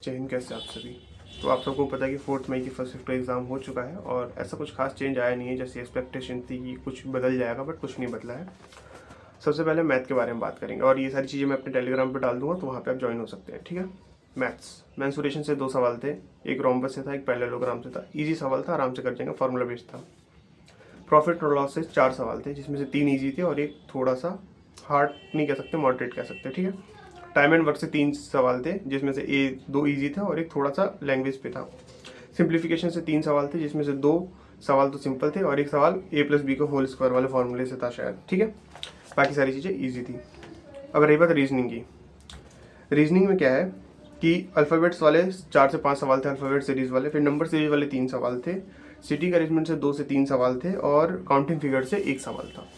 जय हिंद, कैसे आप सभी। तो आप सबको पता है कि 4 मई की फर्स्ट शिफ्ट का एग्ज़ाम हो चुका है और ऐसा कुछ खास चेंज आया नहीं है जैसी एक्सपेक्टेशन थी कि कुछ बदल जाएगा, बट कुछ नहीं बदला है। सबसे पहले मैथ के बारे में बात करेंगे और ये सारी चीज़ें मैं अपने टेलीग्राम पे डाल दूंगा, तो वहाँ पे आप ज्वाइन हो सकते हैं, ठीक है। मैथ्स मेंसुरेशन से 2 सवाल थे, एक रोम्बस से था, एक पैरेललोग्राम से था। ईजी सवाल था, आराम से कर जाएंगे, फॉर्मूला बेस्ड था। प्रॉफिट और लॉस से 4 सवाल थे, जिसमें से 3 ईजी थे और एक थोड़ा सा हार्ड नहीं कह सकते, मॉडरेट कह सकते, ठीक है। टाइम एंड वर्क से 3 सवाल थे, जिसमें से 2 ईजी था और एक थोड़ा सा लैंग्वेज पे था। सिंप्लीफिकेशन से 3 सवाल थे, जिसमें से 2 सवाल तो सिंपल थे और एक सवाल a+b को होल स्क्वायर वाले फॉर्मूले से था शायद, ठीक है। बाकी सारी चीज़ें ईजी थी। अब रही बात रीजनिंग की। रीजनिंग में क्या है कि अल्फ़ाबेट्स वाले 4 से 5 सवाल थे, अल्फ़ाबेट सीरीज़ वाले। फिर नंबर सीरीज़ वाले 3 सवाल थे। सिटी अरेंजमेंट से 2 से 3 सवाल थे और काउंटिंग फिगर से 1 सवाल था।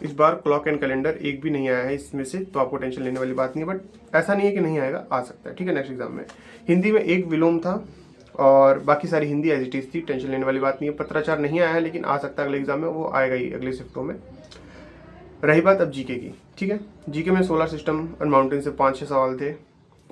इस बार क्लॉक एंड कैलेंडर एक भी नहीं आया है इसमें से, तो आपको टेंशन लेने वाली बात नहीं है, बट ऐसा नहीं है कि नहीं आएगा, आ सकता है, ठीक है। नेक्स्ट एग्जाम में हिंदी में एक विलोम था और बाकी सारी हिंदी एज इट इज थी, टेंशन लेने वाली बात नहीं है। पत्राचार नहीं आया है लेकिन आ सकता है अगले एग्जाम में, वो आएगा ही अगले शिफ्टों में। रही बात अब जीके की, ठीक है। जीके में सोलर सिस्टम और माउंटेन से 5-6 सवाल थे।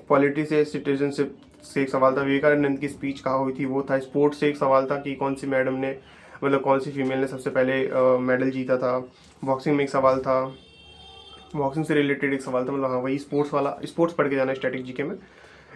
पॉलिटी से सिटीजनशिप से एक सवाल था। विवेकानंद की स्पीच कहाँ हुई थी वो था। स्पोर्ट्स से एक सवाल था कि कौन सी मैडम ने, मतलब कौन सी फीमेल ने सबसे पहले मेडल जीता था। बॉक्सिंग में एक सवाल था, बॉक्सिंग से रिलेटेड एक सवाल था, मतलब हाँ वही स्पोर्ट्स वाला। स्पोर्ट्स पढ़ के जाना स्टैटिक जीके में।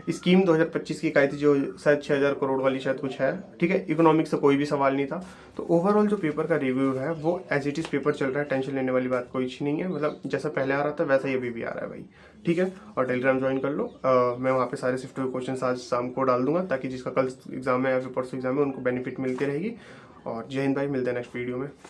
स्कीम 2025 की आई थी जो शायद 6,000 करोड़ वाली शायद कुछ है, ठीक है। इकोनॉमिक्स से कोई भी सवाल नहीं था। तो ओवरऑल जो पेपर का रिव्यू है वो एज इट इज पेपर चल रहा है, टेंशन लेने वाली बात कोई नहीं है। मतलब जैसा पहले आ रहा था वैसा ही अभी भी आ रहा है भाई, ठीक है। और टेलीग्राम ज्वाइन कर लो। मैं वहाँ पे सारे शिफ्ट हुए क्वेश्चन आज शाम को डाल दूंगा, ताकि जिसका कल एग्जाम है या फिर परसों एग्जाम है उनको बेनिफिट मिलती रहेगी। और जय हिंद भाई, मिलते हैं नेक्स्ट वीडियो में।